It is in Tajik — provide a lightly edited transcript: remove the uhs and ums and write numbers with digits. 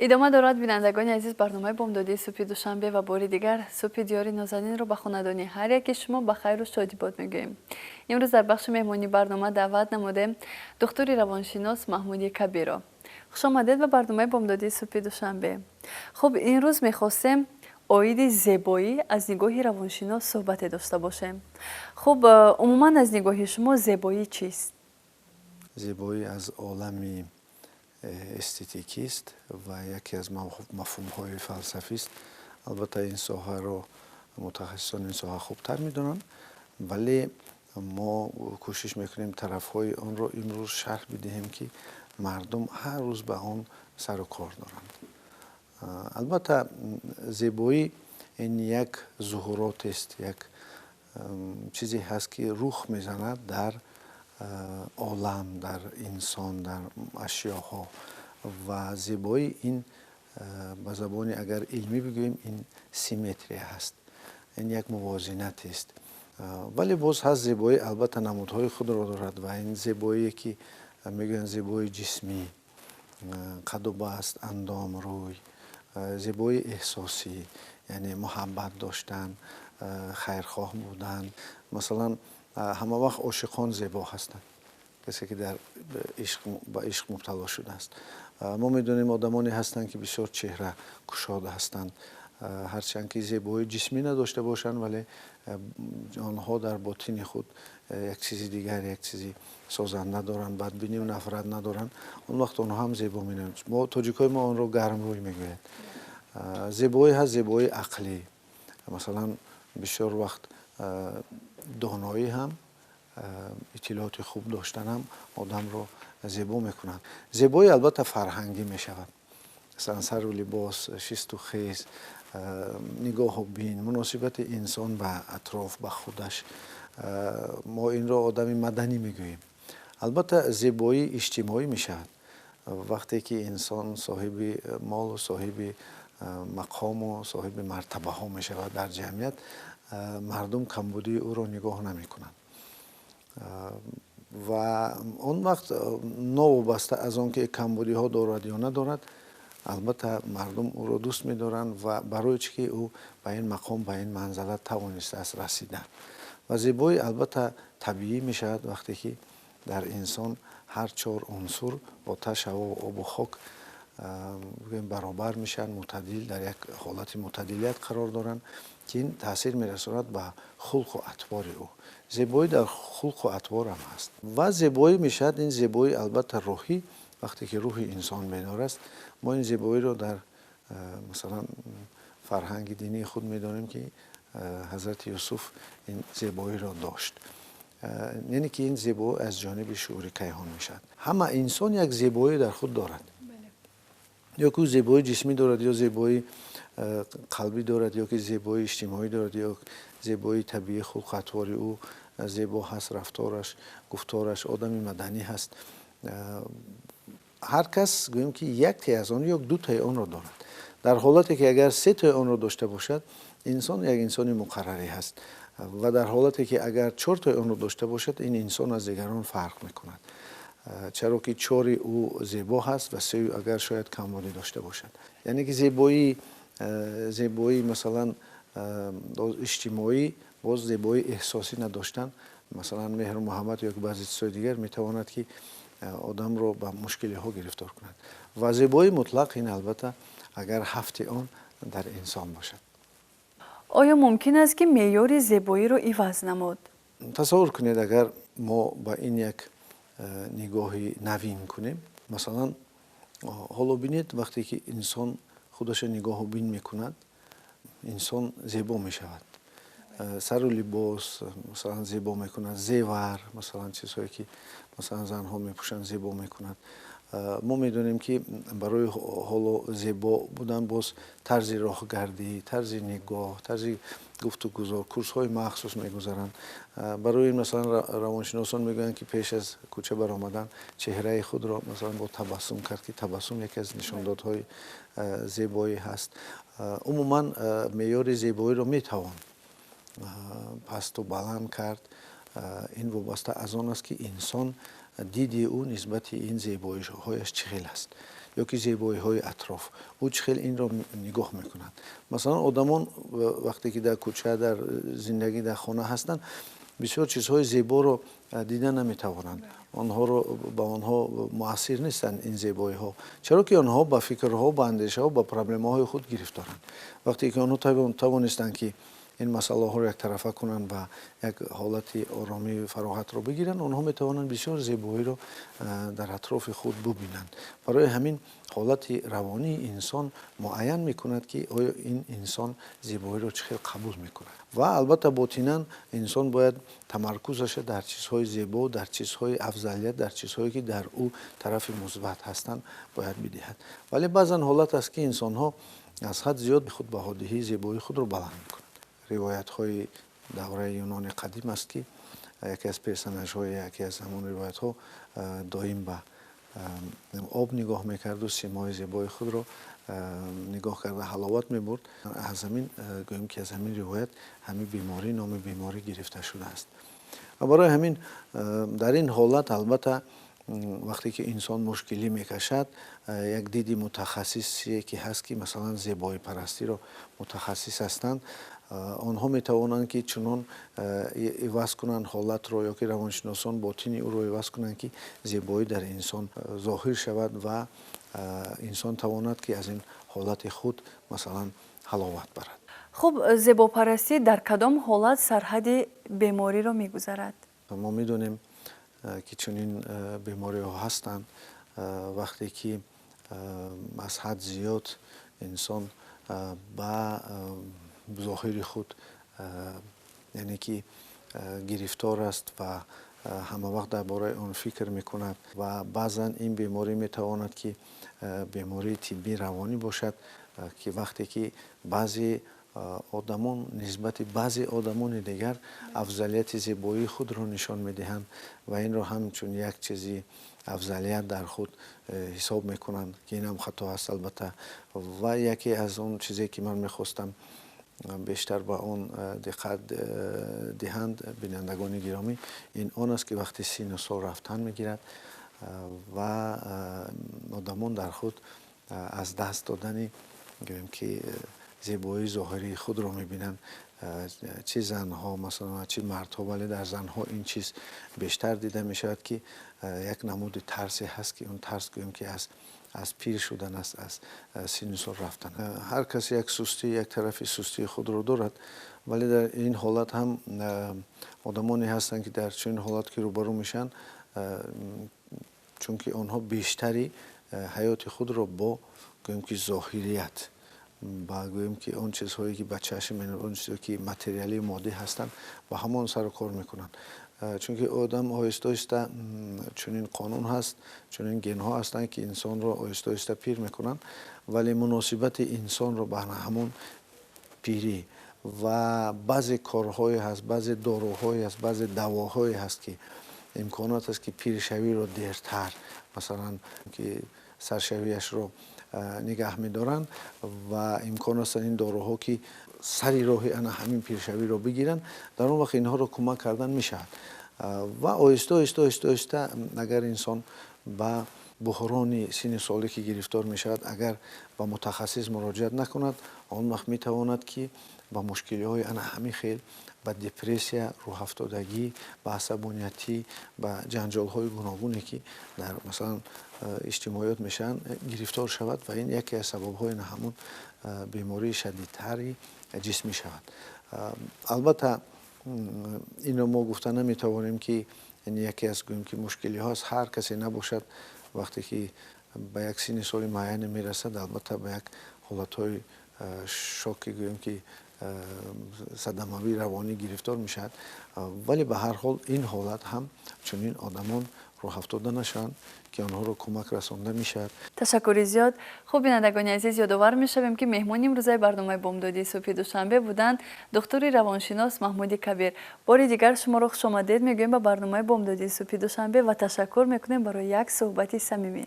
ادامه دارد بینندگان عزیز برنامه بامدادی صبح دوشنبه و باری دیگر صبح دیاری نازنین رو به خانه‌دانی هر یک شما به خیر و شادی باد میگوییم. امروز در بخش مهمانی برنامه دعوت نموده دکتر روانشناس محمودی کبیر را. خوش آمدید به برنامه بامدادی صبح دوشنبه. خب این روز می‌خواستیم عاید زیبایی از نگاه روانشناس صحبت داشته باشیم. خب عموما از نگاه شما زیبایی چیست؟ زیبایی از عالمی استتیکی است و یکی از مفهوم‌های فلسفی است. البته این ساحه رو متخصصان این ساحه خوبتر میدونن، ولی ما کوشش میکنیم طرف‌های آن رو امروز شرح بدهیم که مردم هر روز به آن سر و کار دارند. البته زیبایی این یک ظهورات است، یک چیزی هست که رخ میزند در عالم، در انسان، در اشیاءها و زیبایی این به زبان اگر علمی بگوییم این سیمتری هست، این یک موازنت است. ولی باز هست زیبایی البته نمودهای خود را دارد و این زیبایی که میگن زیبایی جسمی، قد و بست، اندام، روی، زیبایی احساسی یعنی محبت داشتن، خیرخواه بودن. مثلا همه وقت عاشقان زیبا هستند، کسی که در عشق مبتلا شده است. ما میدونیم آدمانی هستند که بسیار چهره گشاده هستند، هرچند که زیبایی جسمی نداشته باشند ولی آنها در باطن خود یک چیزی دیگر، یک چیزی سازنده دارند، بدبینی و نفرت ندارند. اون وقت آنها هم زیبا می‌نمایند. ما تاجیکای ما آن رو گرم روی میگویند. زیبایی هست زیبایی عقلی، مثلا بسیار وقت دانایی هم، اطلاعات خوب داشتن هم آدم رو زیبا میکنند. زیبایی البته فرهنگی میشود، مثلا سر و لباس، شست و خیز، نگاه و بین، مناسبت انسان به اطراف، به خودش، ما این را آدم مدنی میگوییم. البته زیبایی اجتماعی میشود وقتی که انسان صاحب مال و صاحب مقام و صاحب مرتبه ها میشود در جمعیت، مردم کمبودی او را نگاه نمی کنند و اون وقت نوابسته از آن که کمبودی ها دارد یا ندارد، البته مردم او را دوست می دارند و برای چی که او به این مقام، به این منزلت توانسته است رسیدن. و زیبایی البته طبیعی می شود وقتی که در انسان هر چهار عنصر آتش، هوا، آب و خاک برابر میشن، معتدل، در یک حالت معتدلیت قرار دارن که این تاثیر میرساند به خلق و اطوار او. زیبایی در خلق و اطوار هم هست و زیبایی میشد این زیبایی البته روحی، وقتی که روح انسان بیدار است. ما این زیبایی رو در مثلا فرهنگ دینی خود میدانیم که حضرت یوسف این زیبایی را داشت، یعنی که این زیبایی از جانب شعور کیهان میشد. همه انسان یک زیبایی در خود دارد، یا که زیبایی جسمی دارد، یا زیبایی قلبی دارد، یا که زیبایی اجتماعی دارد، یا زیبایی طبیعی خلق اطوار او زیبا هست، رفتارش، گفتارش، آدمی مدنی هست. هر کس گوییم که یک تای از آن یا دو تای آن را دارد، در حالتی که اگر سه تای آن را داشته باشد انسان یک انسان مقرری هست و در حالتی که اگر چهار تای آن را داشته باشد این انسان از دیگران فرق میکند، چرا که چهار او زیبا هست و سه اگر شاید کمبودی داشته باشد. یعنی که زیبایی مثلا اجتماعی، باز زیبایی احساسی نداشتن، مثلا مهر محمد یا بعضی چیزهای دیگر میتواند که آدم رو به مشکلی ها گرفتار کند. و زیبایی مطلق این البته اگر هفت آن در انسان باشد. آیا ممکن است که معیار زیبایی رو عوض نمود؟ تصور کنید اگر ما با این یک نگاهی نوین کنیم، مثلا حالا بینید وقتی که انسان خودش نگاه و بین میکند انسان زیبا میشود، سر و لباس مثلا زیبا میکند، زیور مثلا چیزهایی که مثلا زنها میپوشند زیبا میکند. ما میدونیم که برای حالا زیبا بودن باز طرز راهگردی، طرز نگاه، طرز گفتگو، کورس های مخصوص میگذارند. برای این مثلا روانشناسان میگویند که پیش از کوچه برآمدن چهره خود را مثلا با تبسم کرد که تبسم یکی از نشاندادهای زیبایی هست. عموما معیار زیبایی را میتوان پست و بلند کرد. این وابسته از آن است که انسان دیدی او نسبت این زیبایی هایش چگونه است. ё ки зебоиҳои атроф ӯ чӣ хел инро нигоҳ мекунад. Масалан одамон вақте ки дар кӯча дар зиндагӣ дар хона ҳастанд бисёр чизҳои зеборо дида наметавонанд. онҳоро ба онҳо муассир нестанд ин зебоиҳо, чаро ки онҳо ба фикрҳо ба андешаҳо ба проблемаҳои худ гирифторанд. вақте ки онҳо тавонистанд ки ин масъалаҳоро яктарафа кунанд ва як ҳолати оромӣ фароғатро бигиранд, онҳо метавонанд бисёр зебоиро дар атрофи худ бубинанд. барои ҳамин ҳолати равонии инсон муайян мекунад ки оё ин инсон зебоиро чӣ хел қабул мекунад. ва албатта ботинан инсон бояд тамаркузаша дар чизҳои зебо, дар чизҳои афзалият, дар чизҳое ки дар ӯ тарафи мусбат ҳастанд бояд бидиҳад. вале баъзан ҳолат аст ки инсонҳо аз ҳад зиёд худбаҳодиҳии зебоии худро баланд мекунанд. ривоятҳои давраи юнони қадим аст ки яке аз персонажҳои яке аз ҳамон ривоятҳо доим ба об нигоҳ мекарду симои зебои худро нигоҳ карда ҳаловат мебурд. аз ҳамин гӯем ки аз ҳамин ривоят ҳамин беморӣ номи беморӣ гирифта шудааст. барои ҳамин дар ин ҳолат албатта вақте ки инсон мушкилӣ мекашад як диди мутахассисе ки ҳаст ки масалан зебоипарастиро мутахассис ҳастанд, онҳо метавонанд ки чунон иваз кунанд ҳолатро ё ки равоншиносон ботини ӯро иваз кунанд ки зебоӣ дар инсон зоҳир шавад ва инсон тавонад ки аз ин ҳолати худ масалан ҳаловат барад. хуб, зебопарастӣ дар кадом ҳолат сарҳади бемориро мегузарад? мо медонем ки чунин бемориҳо ҳастанд вақте ки аз ҳад зиёд инсон ба зоҳири худ яъне ки гирифтор аст ва ҳама вақт дар бораи он фикр мекунад ва баъзан ин беморӣ метавонад ки бемории тиббӣ равонӣ бошад ки вақте ки баъзе одамон нисбати баъзе одамони дигар афзалияти зебоии худро нишон медиҳанд ва инро ҳамчун як чизи афзалият дар худ ҳисоб мекунанд ки инам хато аст албатта. ва яке аз он чизе ки ман мехостам бештар ба он диққат диҳанд бинандагони гиромӣ, ин он аст ки вақти сину сол рафтан мегирад ва одамон дар худ аз даст додани гӯем ки зебоии зоҳирии худро мебинанд, чӣ занҳо масалан чӣ мардҳо, вале дар занҳо ин чиз бештар дида мешавад ки як намуди тарсе ҳаст ки он тарс гӯем ки аз пир шудан аст, аз сину сол рафтан. ҳар кас як сустӣ як тарафи сустии худро дорад, вале дар ин ҳолат ҳам одамоне ҳастанд ки дар чунин ҳолат ки рӯбарӯ мешаванд, чунки онҳо бештари ҳаёти худро бо гӯем ки зоҳирият ба гӯем ки он чизҳое ки ба чашм менавад, он чизҳое ки материалӣ моддӣ ҳастанд ба ҳамон сару кор мекунанд. чунки одам оҳиста оҳиста чунин қонун ҳаст, чунин генҳо ҳастанд ки инсонро оҳиста оҳиста пир мекунанд, вале муносибати инсонро ба ҳамон пирӣ ва баъзе корҳое ҳаст, баъзе доруҳое ҳаст, баъзе давоҳое ҳаст ки имконот аст ки пиршавиро дертар масалан ки саршавиашро нигоҳ медоранд ва имкон аст ин доруҳо ки сари роҳи ана ҳамин пиршавиро бигиранд, дар он вақт инҳоро кӯмак кардан мешавад. ва оҳиста оҳиста оҳиста оҳиста агар инсон ба буҳрони сини солӣ ки гирифтор мешавад, агар ба мутахассис муроҷиат накунад, он вақт метавонад ки ба мушкилиҳои ана ҳамин хел ба депрессия, рӯҳафтодагӣ, ба асабониятӣ, ба ҷанҷолҳои гуногуне ки дар масалан иҷтимоиёт мешаванд гирифтор шавад ва ин яке аз сабабҳои ҳамон бемории шадидтари ҷисмӣ шавад. албатта инро мо гуфта наметавонем ки ин яке аз гӯем ки мушкилиҳоаст. ҳар касе набошад вақте ки ба як сини соли муайяне мерасад, албатта ба як ҳолатҳои шоки гӯем ки садамавӣ равонӣ гирифтор мешавад, вале ба ҳар ҳол ин ҳолат ҳам чунин одамон роҳафтода нашаванд ки онҳоро кӯмак расонда мешавад. ташаккури зиёд. хуб, бинандагони азиз, ёдовар мешавем ки меҳмони имрӯзаи барномаи бомдодии субҳи душанбе буданд духтури равоншинос Маҳмуди Кабир. бори дигар шуморо хушомадед мегӯем ба барномаи бомдодии субҳи душанбе ва ташаккур мекунем барои як суҳбати самимӣ.